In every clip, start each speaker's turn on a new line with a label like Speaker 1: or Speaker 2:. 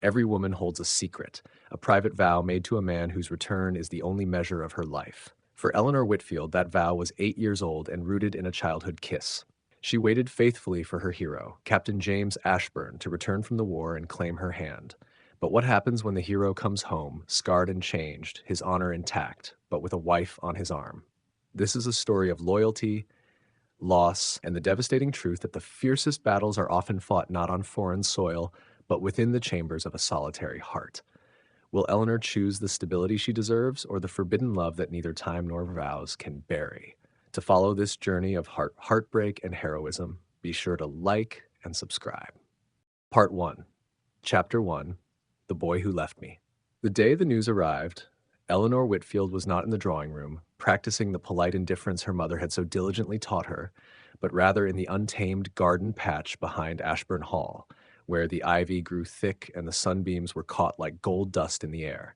Speaker 1: Every woman holds a secret, a private vow made to a man whose return is the only measure of her life. For Eleanor Whitfield, that vow was 8 years old and rooted in a childhood kiss. She waited faithfully for her hero, Captain James Ashbourne, to return from the war and claim her hand. But what happens when the hero comes home, scarred and changed, his honor intact, but with a wife on his arm? This is a story of loyalty, loss, and the devastating truth that the fiercest battles are often fought not on foreign soil, but within the chambers of a solitary heart. Will Eleanor choose the stability she deserves or the forbidden love that neither time nor vows can bury? To follow this journey of heartbreak and heroism, be sure to like and subscribe. Part 1, Chapter 1, The Boy Who Left Me. The day the news arrived, Eleanor Whitfield was not in the drawing room, practicing the polite indifference her mother had so diligently taught her, but rather in the untamed garden patch behind Ashbourne Hall, where the ivy grew thick and the sunbeams were caught like gold dust in the air.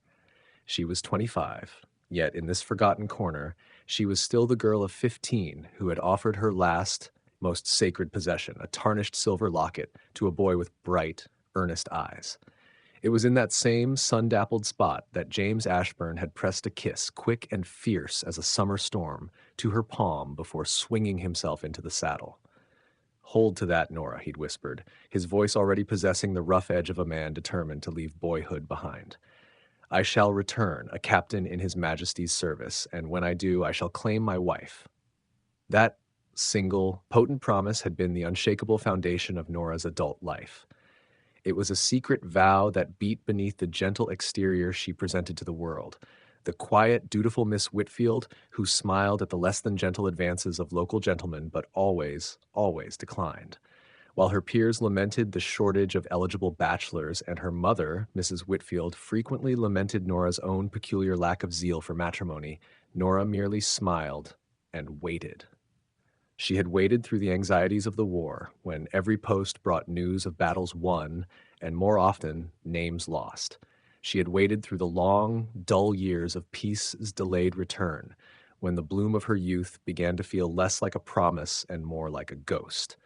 Speaker 1: She was 25, yet in this forgotten corner, she was still the girl of 15 who had offered her last, most sacred possession, a tarnished silver locket, to a boy with bright, earnest eyes. It was in that same sun-dappled spot that James Ashbourne had pressed a kiss, quick and fierce as a summer storm, to her palm before swinging himself into the saddle. "Hold to that, Nora," he'd whispered, his voice already possessing the rough edge of a man determined to leave boyhood behind. "I shall return, a captain in His Majesty's service, and when I do, I shall claim my wife." That single, potent promise had been the unshakable foundation of Nora's adult life. It was a secret vow that beat beneath the gentle exterior she presented to the world. The quiet, dutiful Miss Whitfield, who smiled at the less than gentle advances of local gentlemen, but always, always declined. While her peers lamented the shortage of eligible bachelors, and her mother, Mrs. Whitfield, frequently lamented Nora's own peculiar lack of zeal for matrimony, Nora merely smiled and waited. She had waited through the anxieties of the war, when every post brought news of battles won, and more often, names lost. She had waited through the long, dull years of peace's delayed return, when the bloom of her youth began to feel less like a promise and more like a ghost.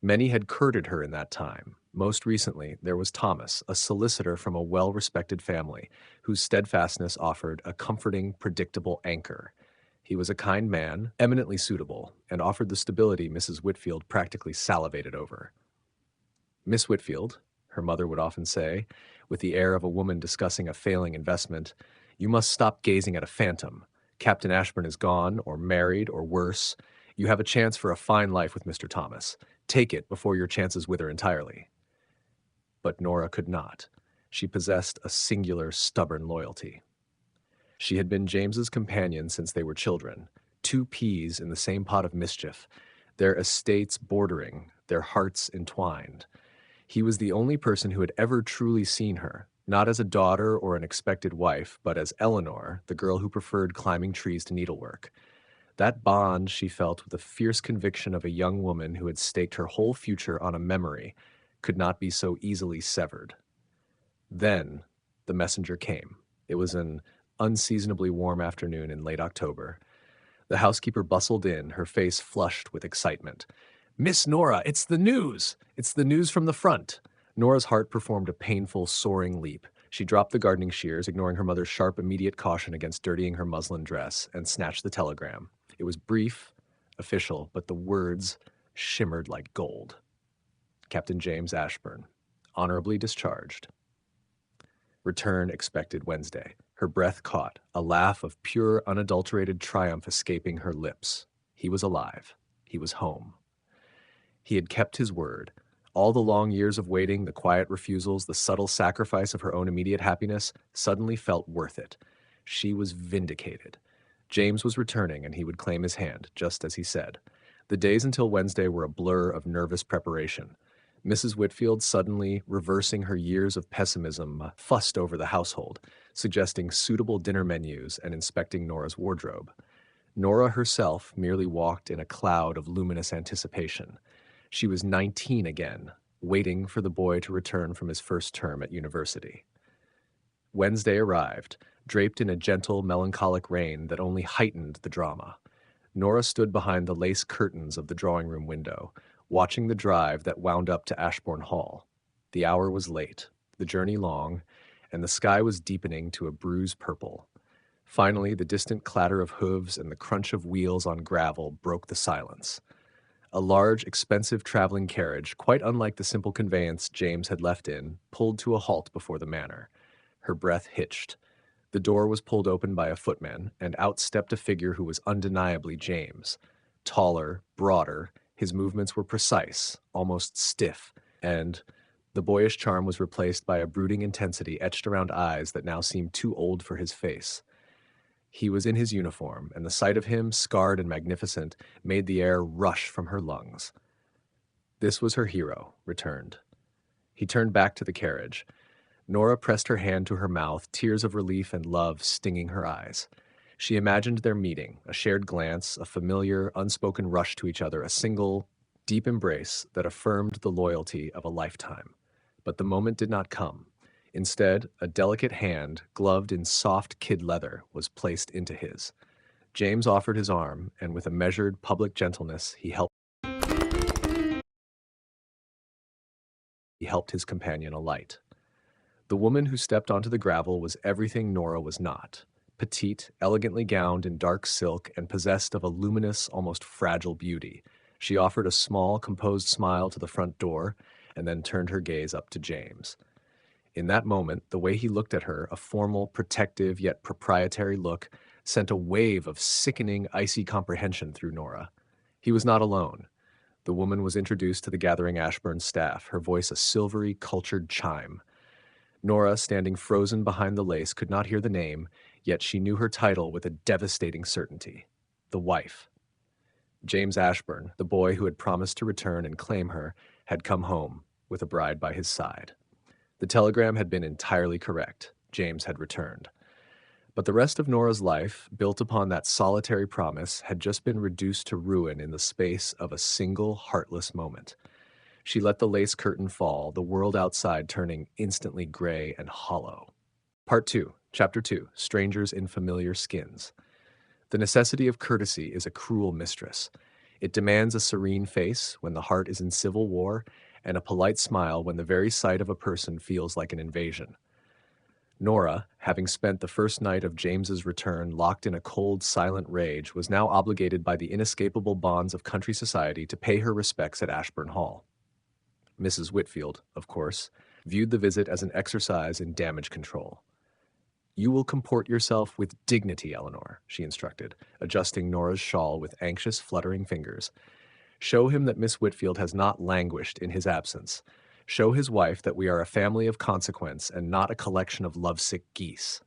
Speaker 1: Many had courted her in that time. Most recently, there was Thomas, a solicitor from a well-respected family, whose steadfastness offered a comforting, predictable anchor. He was a kind man, eminently suitable, and offered the stability Mrs. Whitfield practically salivated over. "Miss Whitfield," her mother would often say, with the air of a woman discussing a failing investment, "you must stop gazing at a phantom. Captain Ashbourne is gone, or married, or worse. You have a chance for a fine life with Mr. Thomas. Take it before your chances wither entirely." But Nora could not. She possessed a singular, stubborn loyalty. She had been James's companion since they were children, two peas in the same pot of mischief, their estates bordering, their hearts entwined. He was the only person who had ever truly seen her, not as a daughter or an expected wife, but as Eleanor, the girl who preferred climbing trees to needlework. That bond she felt with the fierce conviction of a young woman who had staked her whole future on a memory could not be so easily severed. Then the messenger came. It was an unseasonably warm afternoon in late October. The housekeeper bustled in, her face flushed with excitement. "Miss Nora, it's the news! It's the news from the front!" Nora's heart performed a painful, soaring leap. She dropped the gardening shears, ignoring her mother's sharp, immediate caution against dirtying her muslin dress, and snatched the telegram. It was brief, official, but the words shimmered like gold. Captain James Ashbourne, honorably discharged. Return expected Wednesday. Her breath caught, a laugh of pure, unadulterated triumph escaping her lips. He was alive. He was home. He had kept his word. All the long years of waiting, the quiet refusals, the subtle sacrifice of her own immediate happiness suddenly felt worth it. She was vindicated. James was returning, and he would claim his hand, just as he said. The days until Wednesday were a blur of nervous preparation. Mrs. Whitfield, suddenly reversing her years of pessimism, fussed over the household, suggesting suitable dinner menus and inspecting Nora's wardrobe. Nora herself merely walked in a cloud of luminous anticipation. She was 19 again, waiting for the boy to return from his first term at university. Wednesday arrived, draped in a gentle, melancholic rain that only heightened the drama. Nora stood behind the lace curtains of the drawing-room window, watching the drive that wound up to Ashbourne Hall. The hour was late. the journey long, and the sky was deepening to a bruise purple. Finally, the distant clatter of hooves and the crunch of wheels on gravel broke the silence. A large, expensive traveling carriage, quite unlike the simple conveyance James had left in, pulled to a halt before the manor. Her breath hitched. The door was pulled open by a footman, and out stepped a figure who was undeniably James. Taller, broader, his movements were precise, almost stiff, and the boyish charm was replaced by a brooding intensity etched around eyes that now seemed too old for his face. He was in his uniform, and the sight of him, scarred and magnificent, made the air rush from her lungs. This was her hero, returned. He turned back to the carriage. Nora pressed her hand to her mouth, tears of relief and love stinging her eyes. She imagined their meeting, a shared glance, a familiar, unspoken rush to each other, a single, deep embrace that affirmed the loyalty of a lifetime. But the moment did not come. Instead, a delicate hand, gloved in soft kid leather, was placed into his. James offered his arm, and with a measured, public gentleness, he helped his companion alight. The woman who stepped onto the gravel was everything Nora was not. Petite, elegantly gowned in dark silk, and possessed of a luminous, almost fragile beauty. She offered a small, composed smile to the front door, and then turned her gaze up to James. In that moment, the way he looked at her, a formal, protective, yet proprietary look, sent a wave of sickening, icy comprehension through Nora. He was not alone. The woman was introduced to the gathering Ashbourne staff, her voice a silvery, cultured chime. Nora, standing frozen behind the lace, could not hear the name, yet she knew her title with a devastating certainty. The wife. James Ashbourne, the boy who had promised to return and claim her, had come home, with a bride by his side. The telegram had been entirely correct. James had returned. But the rest of Nora's life, built upon that solitary promise, had just been reduced to ruin in the space of a single heartless moment. She let the lace curtain fall, the world outside turning instantly gray and hollow. Part 2, Chapter 2, Strangers in Familiar Skins. The necessity of courtesy is a cruel mistress. It demands a serene face when the heart is in civil war, and a polite smile when the very sight of a person feels like an invasion. Nora, having spent the first night of James's return locked in a cold, silent rage, was now obligated by the inescapable bonds of country society to pay her respects at Ashbourne Hall. Mrs. Whitfield, of course, viewed the visit as an exercise in damage control. "You will comport yourself with dignity, Eleanor," she instructed, adjusting Nora's shawl with anxious, fluttering fingers. "Show him that Miss Whitfield has not languished in his absence. Show his wife that we are a family of consequence and not a collection of lovesick geese."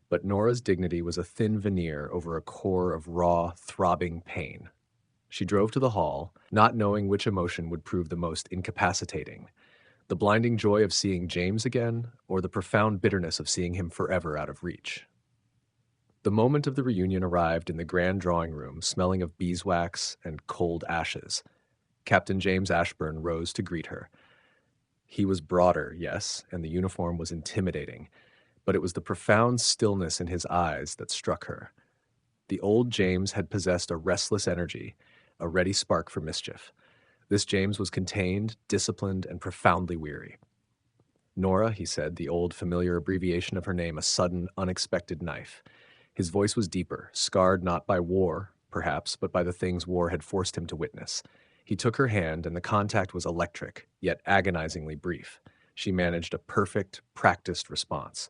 Speaker 1: But Nora's dignity was a thin veneer over a core of raw, throbbing pain. She drove to the hall, not knowing which emotion would prove the most incapacitating: the blinding joy of seeing James again, or the profound bitterness of seeing him forever out of reach. The moment of the reunion arrived in the grand drawing room, smelling of beeswax and cold ashes. Captain James Ashbourne rose to greet her. He was broader, yes, and the uniform was intimidating, but it was the profound stillness in his eyes that struck her. The old James had possessed a restless energy, a ready spark for mischief. This James was contained, disciplined, and profoundly weary. "Nora," he said, the old familiar abbreviation of her name a sudden, unexpected knife. His voice was deeper, scarred not by war, perhaps, but by the things war had forced him to witness. He took her hand, and the contact was electric, yet agonizingly brief. She managed a perfect, practiced response.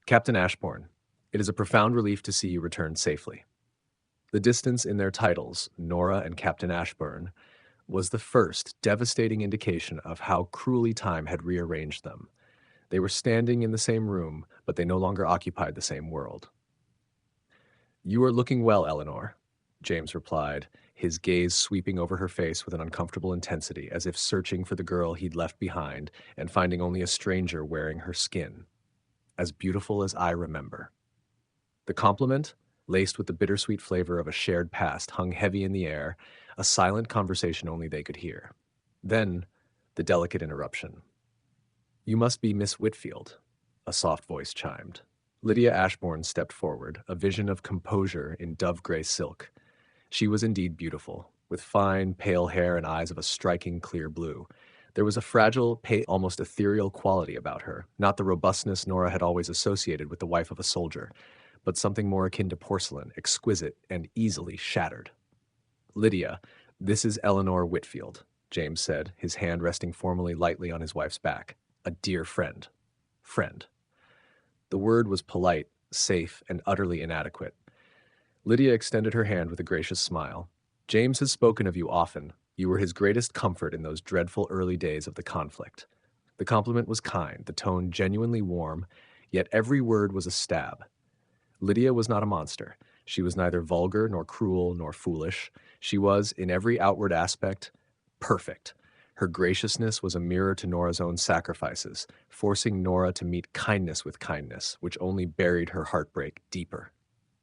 Speaker 1: "Captain Ashbourne, it is a profound relief to see you return safely." The distance in their titles, Nora and Captain Ashbourne, was the first devastating indication of how cruelly time had rearranged them. They were standing in the same room, but they no longer occupied the same world. "You are looking well, Eleanor," James replied, his gaze sweeping over her face with an uncomfortable intensity, as if searching for the girl he'd left behind and finding only a stranger wearing her skin. "As beautiful as I remember." The compliment, laced with the bittersweet flavor of a shared past, hung heavy in the air, a silent conversation only they could hear. Then, the delicate interruption. "You must be Miss Whitfield," a soft voice chimed. Lydia Ashbourne stepped forward, a vision of composure in dove-gray silk. She was indeed beautiful, with fine, pale hair and eyes of a striking clear blue. There was a fragile, almost ethereal quality about her, not the robustness Nora had always associated with the wife of a soldier, but something more akin to porcelain, exquisite and easily shattered. "Lydia, this is Eleanor Whitfield," James said, his hand resting formally lightly on his wife's back. "A dear friend. Friend." The word was polite, safe, and utterly inadequate. Lydia extended her hand with a gracious smile. "James has spoken of you often. You were his greatest comfort in those dreadful early days of the conflict." The compliment was kind, the tone genuinely warm, yet every word was a stab. Lydia was not a monster. She was neither vulgar, nor cruel, nor foolish. She was, in every outward aspect, perfect. Her graciousness was a mirror to Nora's own sacrifices, forcing Nora to meet kindness with kindness, which only buried her heartbreak deeper.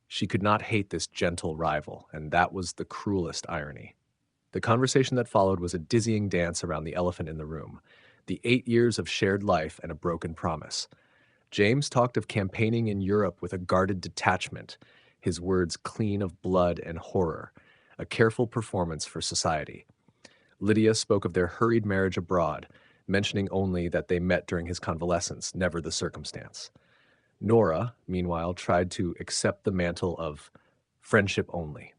Speaker 1: She could not hate this gentle rival, and that was the cruelest irony. The conversation that followed was a dizzying dance around the elephant in the room, the 8 years of shared life and a broken promise. James talked of campaigning in Europe with a guarded detachment, his words clean of blood and horror, a careful performance for society. Lydia spoke of their hurried marriage abroad, mentioning only that they met during his convalescence, never the circumstance. Nora, meanwhile, tried to accept the mantle of friendship only.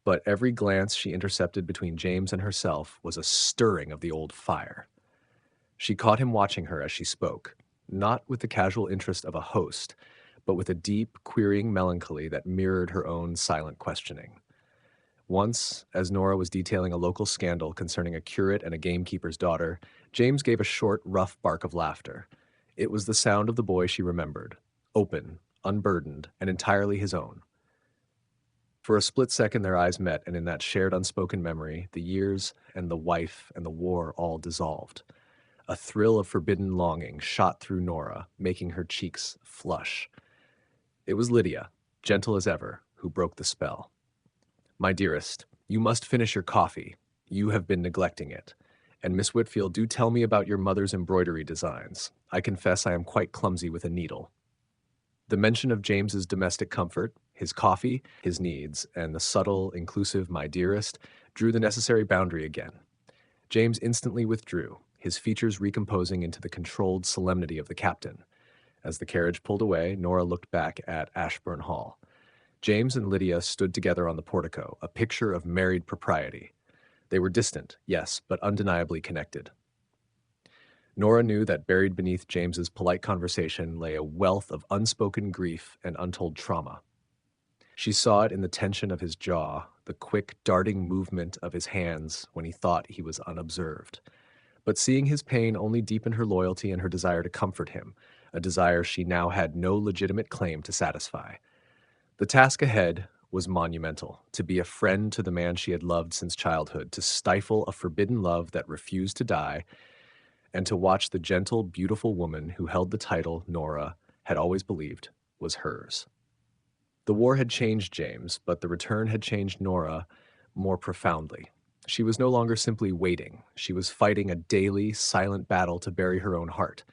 Speaker 1: But every glance she intercepted between James and herself was a stirring of the old fire. She caught him watching her as she spoke, not with the casual interest of a host, but with a deep, querying melancholy that mirrored her own silent questioning. Once, as Nora was detailing a local scandal concerning a curate and a gamekeeper's daughter, James gave a short, rough bark of laughter. It was the sound of the boy she remembered, open, unburdened, and entirely his own. For a split second their eyes met, and in that shared unspoken memory, the years and the wife and the war all dissolved. A thrill of forbidden longing shot through Nora, making her cheeks flush. It was Lydia, gentle as ever, who broke the spell. "My dearest, you must finish your coffee. You have been neglecting it. And Miss Whitfield, do tell me about your mother's embroidery designs. I confess I am quite clumsy with a needle." The mention of James's domestic comfort, his coffee, his needs, and the subtle, inclusive "my dearest" drew the necessary boundary again. James instantly withdrew, his features recomposing into the controlled solemnity of the captain. As the carriage pulled away, Nora looked back at Ashbourne Hall. James and Lydia stood together on the portico, a picture of married propriety. They were distant, yes, but undeniably connected. Nora knew that buried beneath James's polite conversation lay a wealth of unspoken grief and untold trauma. She saw it in the tension of his jaw, the quick, darting movement of his hands when he thought he was unobserved. But seeing his pain only deepened her loyalty and her desire to comfort him, a desire she now had no legitimate claim to satisfy. The task ahead was monumental, to be a friend to the man she had loved since childhood, to stifle a forbidden love that refused to die, and to watch the gentle, beautiful woman who held the title Nora had always believed was hers. The war had changed James, but the return had changed Nora more profoundly. She was no longer simply waiting. She was fighting a daily, silent battle to bury her own heart.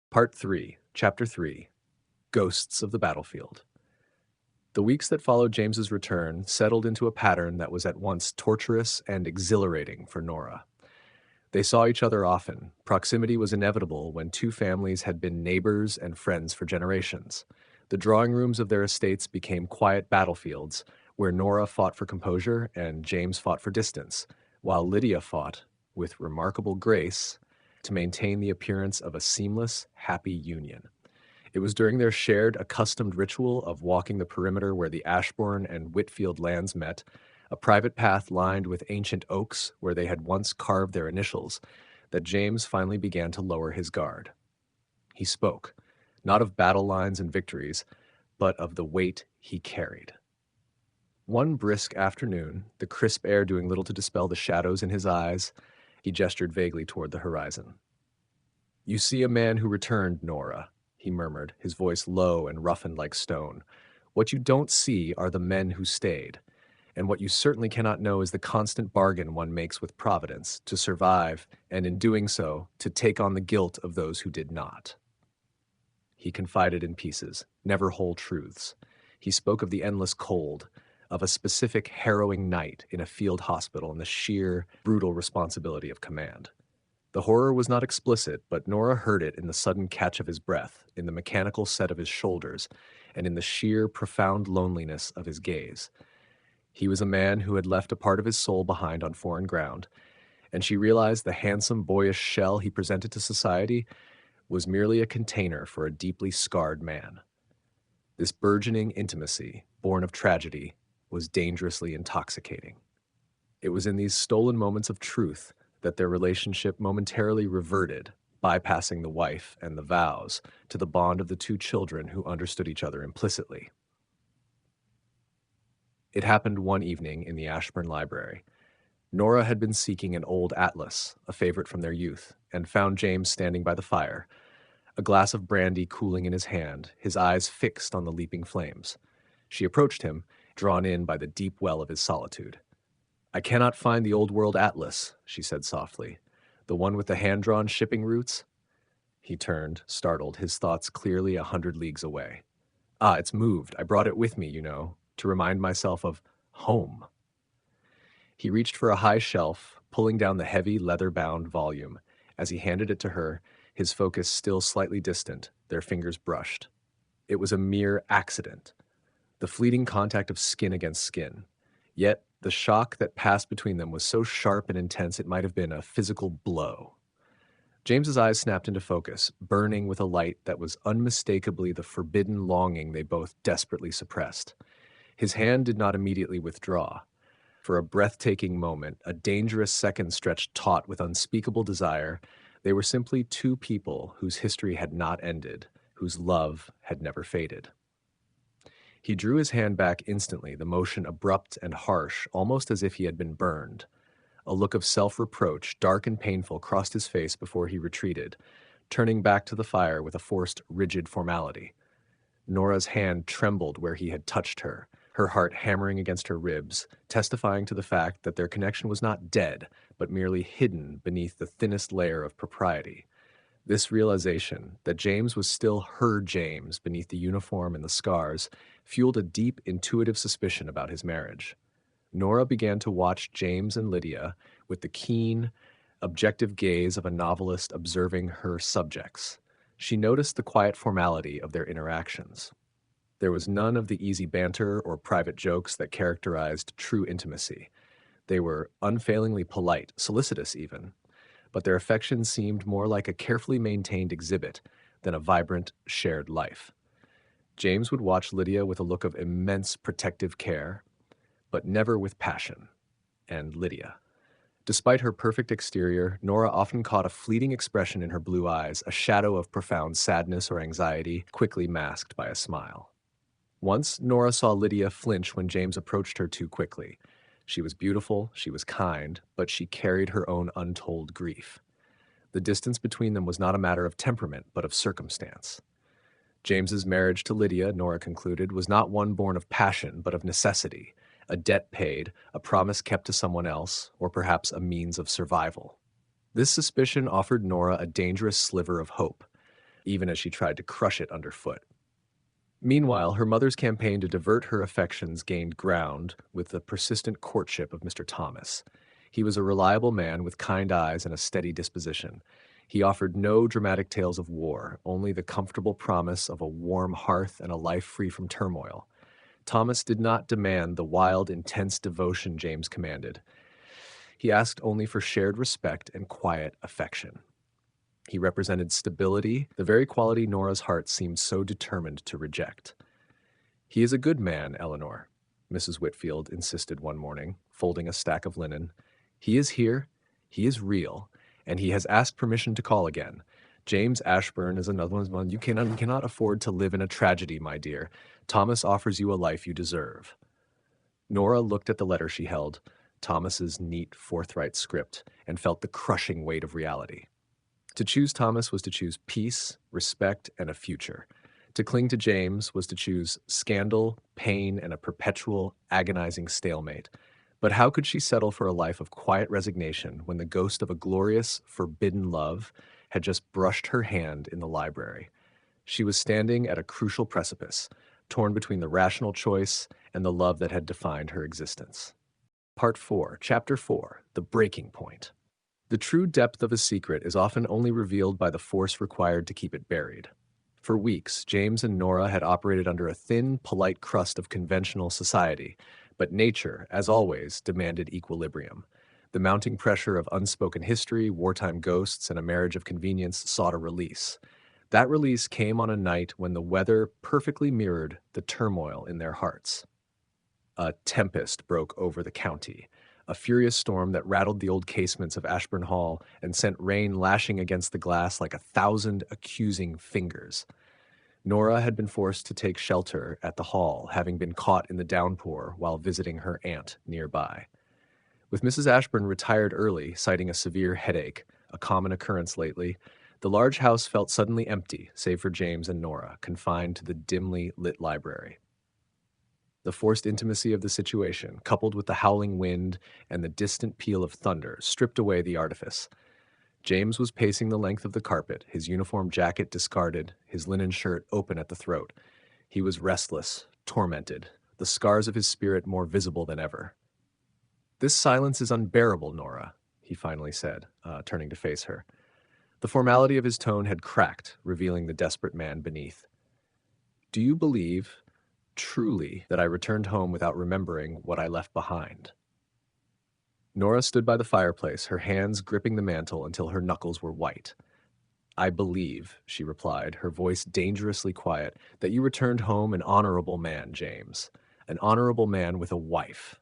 Speaker 1: Part 3, Chapter 3, Ghosts of the Battlefield. The weeks that followed James's return settled into a pattern that was at once torturous and exhilarating for Nora. They saw each other often. Proximity was inevitable when two families had been neighbors and friends for generations. The drawing rooms of their estates became quiet battlefields where Nora fought for composure and James fought for distance, while Lydia fought, with remarkable grace, to maintain the appearance of a seamless, happy union. It was during their shared, accustomed ritual of walking the perimeter where the Ashbourne and Whitfield lands met, a private path lined with ancient oaks where they had once carved their initials, that James finally began to lower his guard. He spoke, not of battle lines and victories, but of the weight he carried. One brisk afternoon, the crisp air doing little to dispel the shadows in his eyes, he gestured vaguely toward the horizon. "You see a man who returned, Nora," he murmured, his voice low and roughened like stone. "What you don't see are the men who stayed. And what you certainly cannot know is the constant bargain one makes with Providence to survive, and in doing so, to take on the guilt of those who did not." He confided in pieces, never whole truths. He spoke of the endless cold, of a specific harrowing night in a field hospital and the sheer, brutal responsibility of command. The horror was not explicit, but Nora heard it in the sudden catch of his breath, in the mechanical set of his shoulders, and in the sheer, profound loneliness of his gaze. He was a man who had left a part of his soul behind on foreign ground, and she realized the handsome, boyish shell he presented to society was merely a container for a deeply scarred man. This burgeoning intimacy, born of tragedy, was dangerously intoxicating. It was in these stolen moments of truth that their relationship momentarily reverted, bypassing the wife and the vows, to the bond of the two children who understood each other implicitly. It happened one evening in the Ashbourne library. Nora had been seeking an old atlas, a favorite from their youth, and found James standing by the fire, a glass of brandy cooling in his hand, his eyes fixed on the leaping flames. She approached him, drawn in by the deep well of his solitude. "I cannot find the Old World Atlas," she said softly. "The one with the hand-drawn shipping routes?" He turned, startled, his thoughts clearly 100 leagues away. "Ah, it's moved. I brought it with me, to remind myself of home." He reached for a high shelf, pulling down the heavy, leather-bound volume. As he handed it to her, his focus still slightly distant, their fingers brushed. It was a mere accident, the fleeting contact of skin against skin. Yet the shock that passed between them was so sharp and intense it might have been a physical blow. James's eyes snapped into focus, burning with a light that was unmistakably the forbidden longing they both desperately suppressed. His hand did not immediately withdraw. For a breathtaking moment, a dangerous second stretched taut with unspeakable desire, they were simply two people whose history had not ended, whose love had never faded. He drew his hand back instantly, the motion abrupt and harsh, almost as if he had been burned. A look of self-reproach, dark and painful, crossed his face before he retreated, turning back to the fire with a forced, rigid formality. Nora's hand trembled where he had touched her, her heart hammering against her ribs, testifying to the fact that their connection was not dead, but merely hidden beneath the thinnest layer of propriety. This realization, that James was still her James beneath the uniform and the scars, fueled a deep, intuitive suspicion about his marriage. Nora began to watch James and Lydia with the keen, objective gaze of a novelist observing her subjects. She noticed the quiet formality of their interactions. There was none of the easy banter or private jokes that characterized true intimacy. They were unfailingly polite, solicitous even, but their affection seemed more like a carefully maintained exhibit than a vibrant, shared life. James would watch Lydia with a look of immense protective care, but never with passion. And Lydia. Despite her perfect exterior, Nora often caught a fleeting expression in her blue eyes, a shadow of profound sadness or anxiety, quickly masked by a smile. Once, Nora saw Lydia flinch when James approached her too quickly. She was beautiful, she was kind, but she carried her own untold grief. The distance between them was not a matter of temperament, but of circumstance. James's marriage to Lydia, Nora concluded, was not one born of passion, but of necessity, a debt paid, a promise kept to someone else, or perhaps a means of survival. This suspicion offered Nora a dangerous sliver of hope, even as she tried to crush it underfoot. Meanwhile, her mother's campaign to divert her affections gained ground with the persistent courtship of Mr. Thomas. He was a reliable man with kind eyes and a steady disposition. He offered no dramatic tales of war, only the comfortable promise of a warm hearth and a life free from turmoil. Thomas did not demand the wild, intense devotion James commanded. He asked only for shared respect and quiet affection. He represented stability, the very quality Nora's heart seemed so determined to reject. "He is a good man, Eleanor," Mrs. Whitfield insisted one morning, folding a stack of linen. "He is here, he is real, and he has asked permission to call again. James Ashbourne is another one. You cannot afford to live in a tragedy, my dear. Thomas offers you a life you deserve." Nora looked at the letter she held, Thomas's neat, forthright script, and felt the crushing weight of reality. To choose Thomas was to choose peace, respect, and a future. To cling to James was to choose scandal, pain, and a perpetual, agonizing stalemate. But how could she settle for a life of quiet resignation when the ghost of a glorious, forbidden love had just brushed her hand in the library? She was standing at a crucial precipice, torn between the rational choice and the love that had defined her existence. Part 4, Chapter 4, The Breaking Point. The true depth of a secret is often only revealed by the force required to keep it buried. For weeks, James and Nora had operated under a thin, polite crust of conventional society, but nature, as always, demanded equilibrium. The mounting pressure of unspoken history, wartime ghosts, and a marriage of convenience sought a release. That release came on a night when the weather perfectly mirrored the turmoil in their hearts. A tempest broke over the county, a furious storm that rattled the old casements of Ashbourne Hall and sent rain lashing against the glass like 1,000 accusing fingers. Nora had been forced to take shelter at the hall, having been caught in the downpour while visiting her aunt nearby. With Mrs. Ashbourne retired early, citing a severe headache, a common occurrence lately, the large house felt suddenly empty, save for James and Nora, confined to the dimly lit library. The forced intimacy of the situation, coupled with the howling wind and the distant peal of thunder, stripped away the artifice. James was pacing the length of the carpet, his uniform jacket discarded, his linen shirt open at the throat. He was restless, tormented, the scars of his spirit more visible than ever. "This silence is unbearable, Nora," he finally said, turning to face her. The formality of his tone had cracked, revealing the desperate man beneath. "Do you believe, truly, that I returned home without remembering what I left behind?" Nora stood by the fireplace, her hands gripping the mantel until her knuckles were white. "I believe," she replied, her voice dangerously quiet, "that you returned home an honorable man, James. An honorable man with a wife."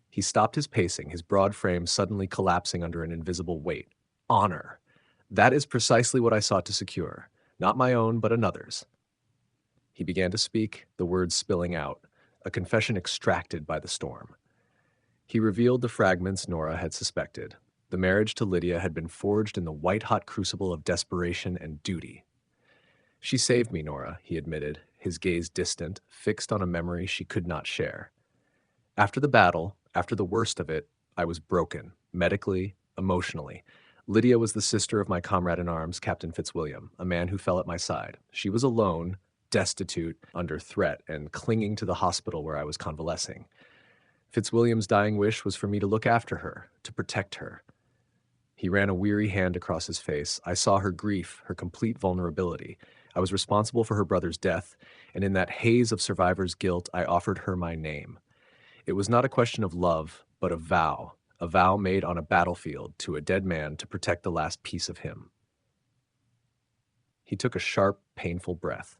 Speaker 1: He stopped his pacing, his broad frame suddenly collapsing under an invisible weight. "Honor. That is precisely what I sought to secure. Not my own, but another's." He began to speak, the words spilling out, a confession extracted by the storm. He revealed the fragments Nora had suspected. The marriage to Lydia had been forged in the white-hot crucible of desperation and duty. "She saved me, Nora," he admitted, his gaze distant, fixed on a memory she could not share. "After the battle, after the worst of it, I was broken, medically, emotionally. Lydia was the sister of my comrade in arms, Captain Fitzwilliam, a man who fell at my side. She was alone, destitute, under threat, and clinging to the hospital where I was convalescing. Fitzwilliam's dying wish was for me to look after her, to protect her." He ran a weary hand across his face. "I saw her grief, her complete vulnerability. I was responsible for her brother's death, and in that haze of survivor's guilt, I offered her my name. It was not a question of love, but a vow made on a battlefield to a dead man to protect the last piece of him." He took a sharp, painful breath.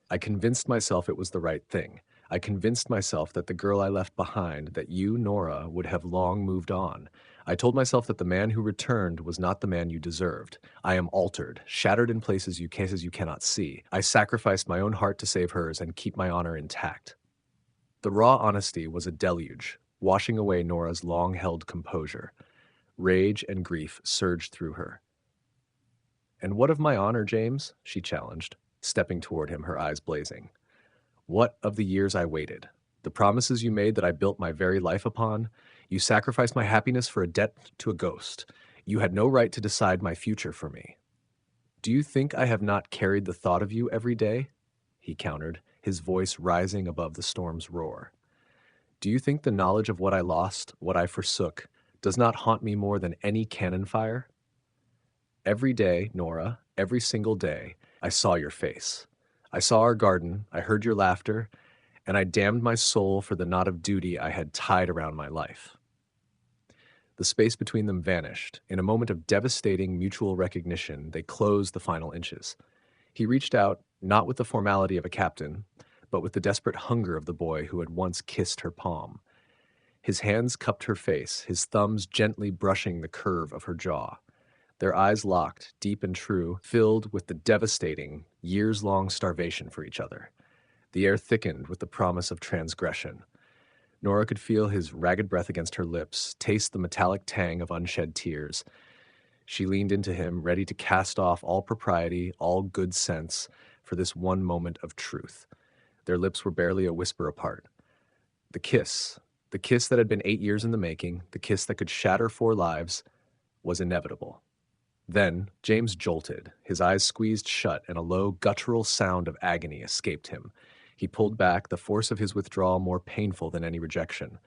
Speaker 1: "I convinced myself it was the right thing. I convinced myself that the girl I left behind, that you, Nora, would have long moved on. I told myself that the man who returned was not the man you deserved. I am altered, shattered in places you cannot see. I sacrificed my own heart to save hers and keep my honor intact." The raw honesty was a deluge, washing away Nora's long-held composure. Rage and grief surged through her. "And what of my honor, James?" she challenged, stepping toward him, her eyes blazing. "What of the years I waited? The promises you made that I built my very life upon? You sacrificed my happiness for a debt to a ghost. You had no right to decide my future for me." "Do you think I have not carried the thought of you every day?" he countered, his voice rising above the storm's roar. "Do you think the knowledge of what I lost, what I forsook, does not haunt me more than any cannon fire? Every day, Nora, every single day, I saw your face. I saw our garden, I heard your laughter, and I damned my soul for the knot of duty I had tied around my life." The space between them vanished. In a moment of devastating mutual recognition, they closed the final inches. He reached out, not with the formality of a captain, but with the desperate hunger of the boy who had once kissed her palm. His hands cupped her face, his thumbs gently brushing the curve of her jaw. Their eyes locked, deep and true, filled with the devastating, years-long starvation for each other. The air thickened with the promise of transgression. Nora could feel his ragged breath against her lips, taste the metallic tang of unshed tears. She leaned into him, ready to cast off all propriety, all good sense, for this one moment of truth. Their lips were barely a whisper apart. The kiss that had been 8 years in the making, the kiss that could shatter 4 lives, was inevitable. Then James jolted, his eyes squeezed shut, and a low, guttural sound of agony escaped him. He pulled back, the force of his withdrawal more painful than any rejection.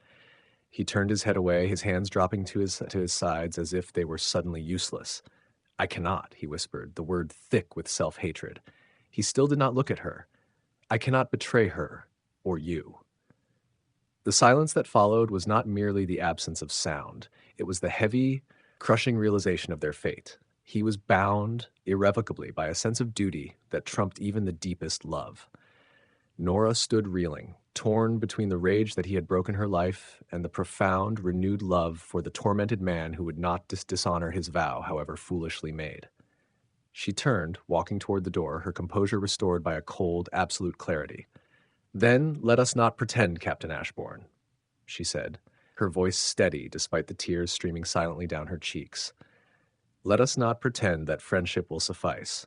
Speaker 1: He turned his head away, his hands dropping to his sides as if they were suddenly useless. "I cannot," he whispered, the word thick with self-hatred. He still did not look at her. "I cannot betray her, or you." The silence that followed was not merely the absence of sound. It was the heavy, crushing realization of their fate. He was bound irrevocably by a sense of duty that trumped even the deepest love. Nora stood reeling, torn between the rage that he had broken her life and the profound, renewed love for the tormented man who would not dishonor his vow, however foolishly made. She turned, walking toward the door, her composure restored by a cold, absolute clarity. "Then let us not pretend, Captain Ashbourne," she said, her voice steady despite the tears streaming silently down her cheeks. "Let us not pretend that friendship will suffice.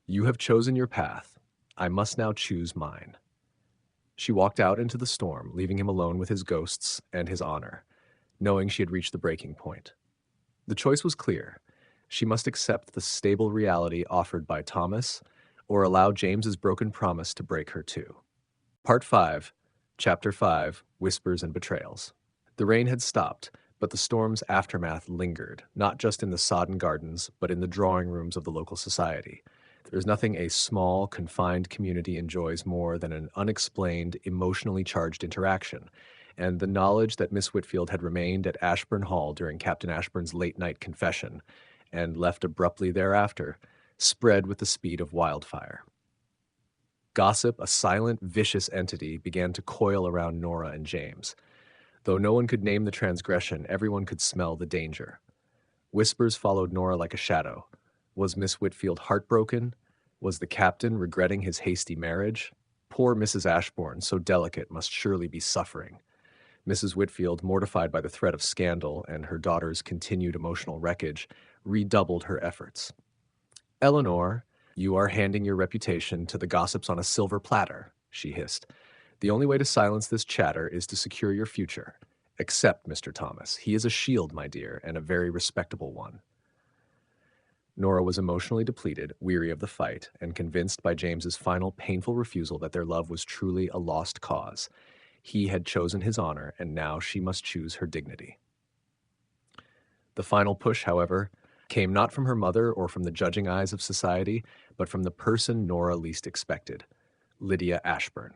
Speaker 1: You have chosen your path. I must now choose mine." She walked out into the storm, leaving him alone with his ghosts and his honor, knowing she had reached the breaking point. The choice was clear. She must accept the stable reality offered by Thomas, or allow James's broken promise to break her too. Part 5, Chapter 5, Whispers and Betrayals. The rain had stopped, but the storm's aftermath lingered, not just in the sodden gardens, but in the drawing rooms of the local society. There's nothing a small, confined community enjoys more than an unexplained, emotionally charged interaction, and the knowledge that Miss Whitfield had remained at Ashbourne Hall during Captain Ashbourne's late-night confession, and left abruptly thereafter, spread with the speed of wildfire. Gossip, a silent, vicious entity, began to coil around Nora and James. Though no one could name the transgression, everyone could smell the danger. Whispers followed Nora like a shadow. Was Miss Whitfield heartbroken? Was the captain regretting his hasty marriage? Poor Mrs. Ashbourne, so delicate, must surely be suffering. Mrs. Whitfield, mortified by the threat of scandal and her daughter's continued emotional wreckage, redoubled her efforts. "Eleanor, you are handing your reputation to the gossips on a silver platter," she hissed. "The only way to silence this chatter is to secure your future. Accept Mr. Thomas. He is a shield, my dear, and a very respectable one." Nora was emotionally depleted, weary of the fight, and convinced by James's final painful refusal that their love was truly a lost cause. He had chosen his honor, and now she must choose her dignity. The final push, however, came not from her mother or from the judging eyes of society, but from the person Nora least expected, Lydia Ashbourne.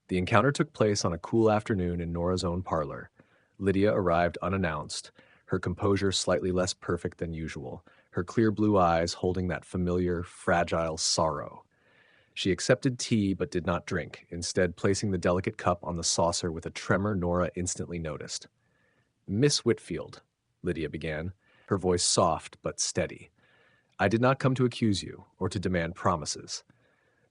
Speaker 1: The encounter took place on a cool afternoon in Nora's own parlor. Lydia arrived unannounced, her composure slightly less perfect than usual, her clear blue eyes holding that familiar, fragile sorrow. She accepted tea but did not drink, instead placing the delicate cup on the saucer with a tremor Nora instantly noticed. "Miss Whitfield," Lydia began, her voice soft but steady. "I did not come to accuse you, or to demand promises."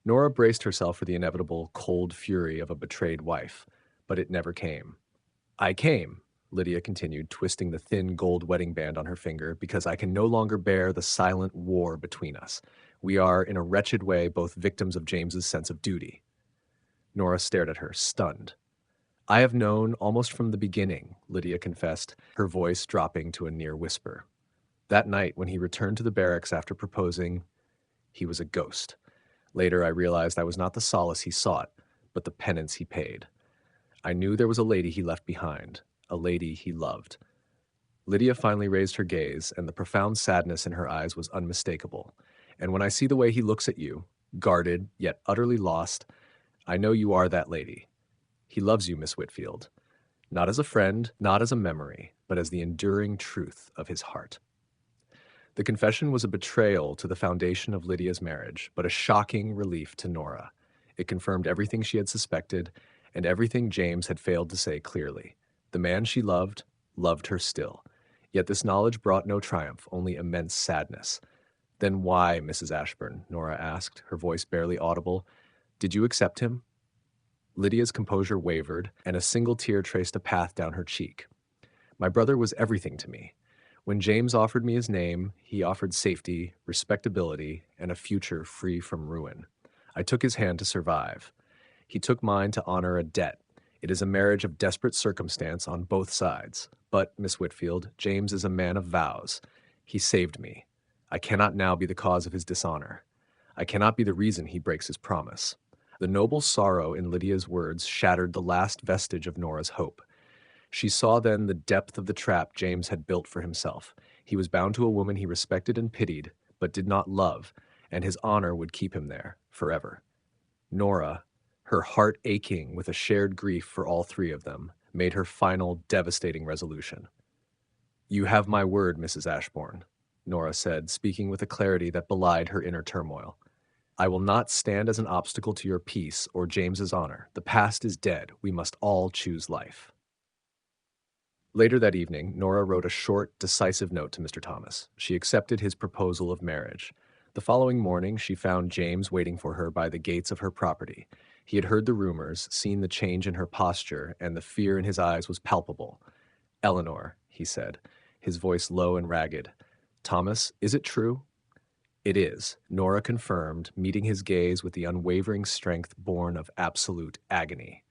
Speaker 1: Nora braced herself for the inevitable cold fury of a betrayed wife, but it never came. "I came," Lydia continued, twisting the thin gold wedding band on her finger, "because I can no longer bear the silent war between us. We are, in a wretched way, both victims of James's sense of duty." Nora stared at her, stunned. "I have known almost from the beginning," Lydia confessed, her voice dropping to a near whisper. "That night, when he returned to the barracks after proposing, he was a ghost. Later, I realized I was not the solace he sought, but the penance he paid. I knew there was a lady he left behind, a lady he loved." Lydia finally raised her gaze, and the profound sadness in her eyes was unmistakable. "And when I see the way he looks at you, guarded, yet utterly lost, I know you are that lady. He loves you, Miss Whitfield. Not as a friend, not as a memory, but as the enduring truth of his heart." The confession was a betrayal to the foundation of Lydia's marriage, but a shocking relief to Nora. It confirmed everything she had suspected, and everything James had failed to say clearly. The man she loved, loved her still. Yet this knowledge brought no triumph, only immense sadness. "Then why, Mrs. Ashbourne?" Nora asked, her voice barely audible. "Did you accept him?" Lydia's composure wavered, and a single tear traced a path down her cheek. "My brother was everything to me. When James offered me his name, he offered safety, respectability, and a future free from ruin. I took his hand to survive. He took mine to honor a debt. It is a marriage of desperate circumstance on both sides. But, Miss Whitfield, James is a man of vows. He saved me. I cannot now be the cause of his dishonor. I cannot be the reason he breaks his promise." The noble sorrow in Lydia's words shattered the last vestige of Nora's hope. She saw then the depth of the trap James had built for himself. He was bound to a woman he respected and pitied, but did not love, and his honor would keep him there forever. Nora, her heart aching with a shared grief for all three of them, made her final devastating resolution. "You have my word, Mrs. Ashbourne," Nora said, speaking with a clarity that belied her inner turmoil. "I will not stand as an obstacle to your peace or James's honor. The past is dead. We must all choose life." Later that evening, Nora wrote a short, decisive note to Mr. Thomas. She accepted his proposal of marriage. The following morning, she found James waiting for her by the gates of her property. He had heard the rumors, seen the change in her posture, and the fear in his eyes was palpable. "Eleanor," he said, his voice low and ragged. "Thomas, is it true?" "It is," Nora confirmed, meeting his gaze with the unwavering strength born of absolute agony.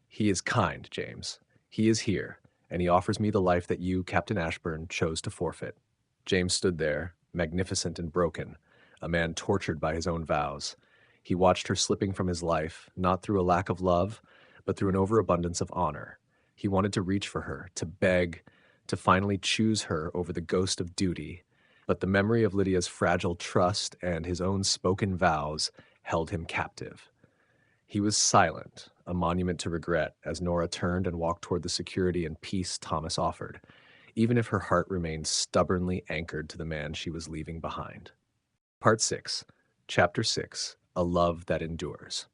Speaker 1: "He is kind, James. He is here, and he offers me the life that you, Captain Ashbourne, chose to forfeit." James stood there, magnificent and broken, a man tortured by his own vows. He watched her slipping from his life, not through a lack of love, but through an overabundance of honor. He wanted to reach for her, to beg, to finally choose her over the ghost of duty, but the memory of Lydia's fragile trust and his own spoken vows held him captive. He was silent, a monument to regret, as Nora turned and walked toward the security and peace Thomas offered, even if her heart remained stubbornly anchored to the man she was leaving behind. Part 6, Chapter 6, A Love That Endures.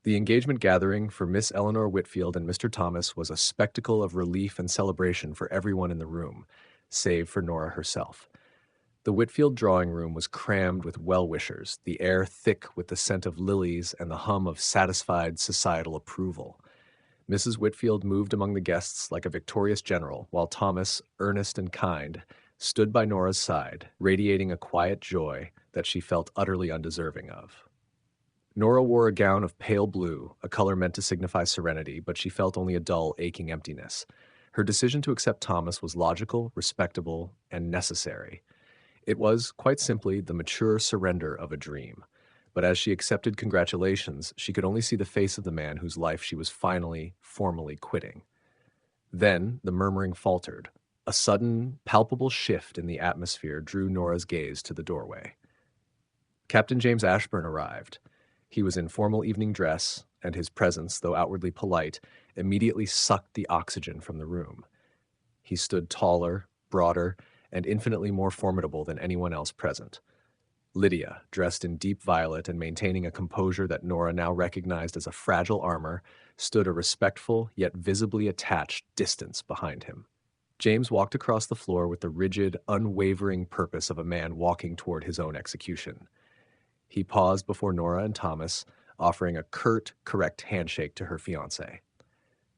Speaker 1: The engagement gathering for Miss Eleanor Whitfield and Mr. Thomas was a spectacle of relief and celebration for everyone in the room, save for Nora herself. The Whitfield drawing room was crammed with well-wishers, the air thick with the scent of lilies and the hum of satisfied societal approval. Mrs. Whitfield moved among the guests like a victorious general, while Thomas, earnest and kind, stood by Nora's side, radiating a quiet joy that she felt utterly undeserving of. Nora wore a gown of pale blue, a color meant to signify serenity, but she felt only a dull, aching emptiness. Her decision to accept Thomas was logical, respectable, and necessary. It was, quite simply, the mature surrender of a dream. But as she accepted congratulations, she could only see the face of the man whose life she was finally, formally quitting. Then the murmuring faltered. A sudden, palpable shift in the atmosphere drew Nora's gaze to the doorway. Captain James Ashbourne arrived. He was in formal evening dress, and his presence, though outwardly polite, immediately sucked the oxygen from the room. He stood taller, broader, and infinitely more formidable than anyone else present. Lydia, dressed in deep violet and maintaining a composure that Nora now recognized as a fragile armor, stood a respectful yet visibly attached distance behind him. James walked across the floor with the rigid, unwavering purpose of a man walking toward his own execution. He paused before Nora and Thomas, offering a curt, correct handshake to her fiancé.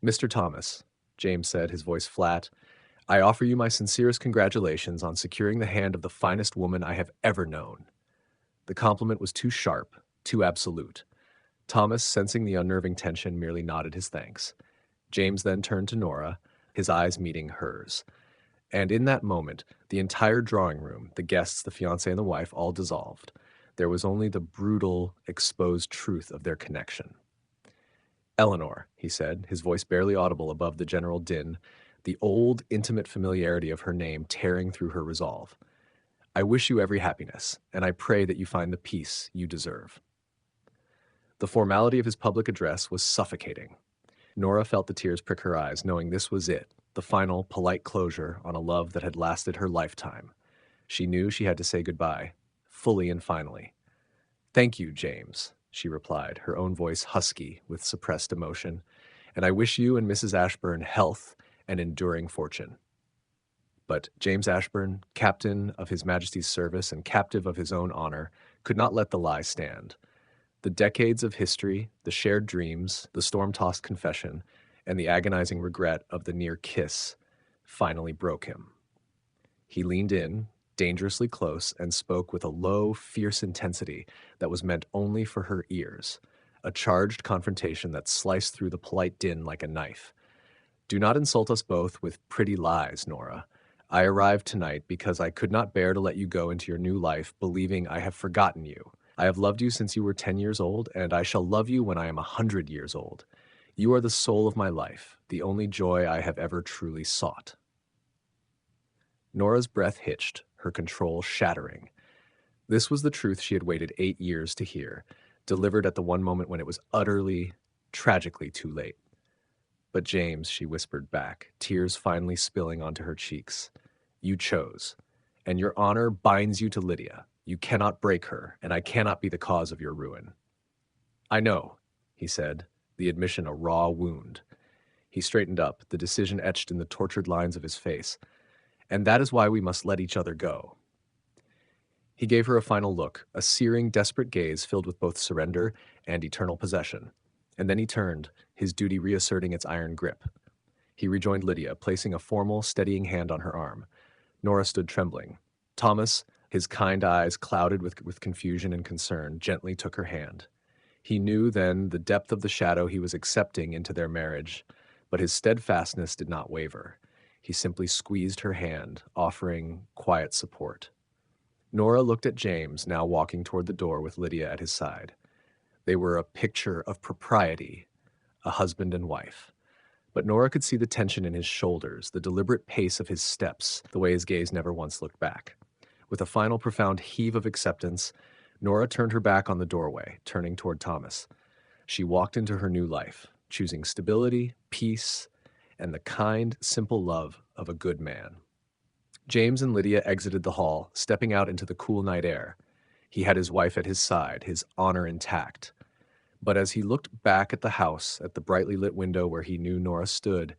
Speaker 1: "Mr. Thomas," James said, his voice flat, "I offer you my sincerest congratulations on securing the hand of the finest woman I have ever known." The compliment was too sharp, too absolute. Thomas, sensing the unnerving tension, merely nodded his thanks. James then turned to Nora, his eyes meeting hers. And in that moment, the entire drawing room, the guests, the fiancé, and the wife, all dissolved. There was only the brutal, exposed truth of their connection. "Eleanor," he said, his voice barely audible above the general din, the old, intimate familiarity of her name tearing through her resolve. "I wish you every happiness, and I pray that you find the peace you deserve." The formality of his public address was suffocating. Nora felt the tears prick her eyes, knowing this was it, the final, polite closure on a love that had lasted her lifetime. She knew she had to say goodbye, fully and finally. "Thank you, James," she replied, her own voice husky with suppressed emotion, "and I wish you and Mrs. Ashbourne health and enduring fortune." But James Ashbourne, captain of His Majesty's service and captive of his own honor, could not let the lie stand. The decades of history, the shared dreams, the storm-tossed confession, and the agonizing regret of the near kiss finally broke him. He leaned in, dangerously close, and spoke with a low, fierce intensity that was meant only for her ears, a charged confrontation that sliced through the polite din like a knife. "Do not insult us both with pretty lies, Nora. I arrived tonight because I could not bear to let you go into your new life believing I have forgotten you. I have loved you since you were 10 years old, and I shall love you when I am 100 years old. You are the soul of my life, the only joy I have ever truly sought." Nora's breath hitched, her control shattering. This was the truth she had waited 8 years to hear, delivered at the one moment when it was utterly, tragically too late. "But James," she whispered back, tears finally spilling onto her cheeks, "you chose, and your honor binds you to Lydia. You cannot break her, and I cannot be the cause of your ruin." "I know," he said, the admission a raw wound. He straightened up, the decision etched in the tortured lines of his face. "And that is why we must let each other go." He gave her a final look, a searing, desperate gaze filled with both surrender and eternal possession. And then he turned, his duty reasserting its iron grip. He rejoined Lydia, placing a formal, steadying hand on her arm. Nora stood trembling. Thomas, his kind eyes clouded with confusion and concern, gently took her hand. He knew then the depth of the shadow he was accepting into their marriage, but his steadfastness did not waver. He simply squeezed her hand, offering quiet support. Nora looked at James, now walking toward the door with Lydia at his side. They were a picture of propriety, a husband and wife. But Nora could see the tension in his shoulders, the deliberate pace of his steps, the way his gaze never once looked back. With a final profound heave of acceptance, Nora turned her back on the doorway, turning toward Thomas. She walked into her new life, choosing stability, peace, and the kind, simple love of a good man. James and Lydia exited the hall, stepping out into the cool night air. He had his wife at his side, his honor intact. But as he looked back at the house, at the brightly lit window where he knew Nora stood,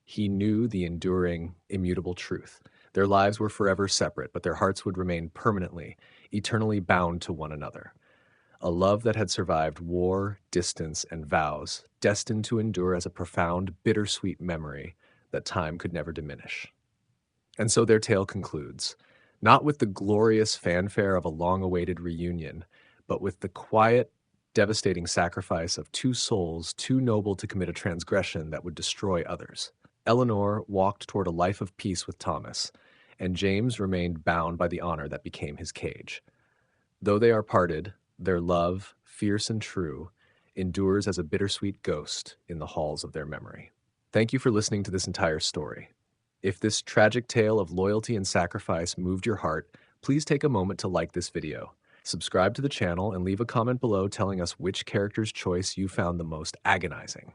Speaker 1: he knew the enduring, immutable truth. Their lives were forever separate, but their hearts would remain permanently, eternally bound to one another. A love that had survived war, distance, and vows, destined to endure as a profound, bittersweet memory that time could never diminish. And so their tale concludes, not with the glorious fanfare of a long-awaited reunion, but with the quiet, devastating sacrifice of two souls too noble to commit a transgression that would destroy others. Eleanor walked toward a life of peace with Thomas, and James remained bound by the honor that became his cage. Though they are parted, their love, fierce and true, endures as a bittersweet ghost in the halls of their memory. Thank you for listening to this entire story. If this tragic tale of loyalty and sacrifice moved your heart, please take a moment to like this video. Subscribe to the channel and leave a comment below telling us which character's choice you found the most agonizing.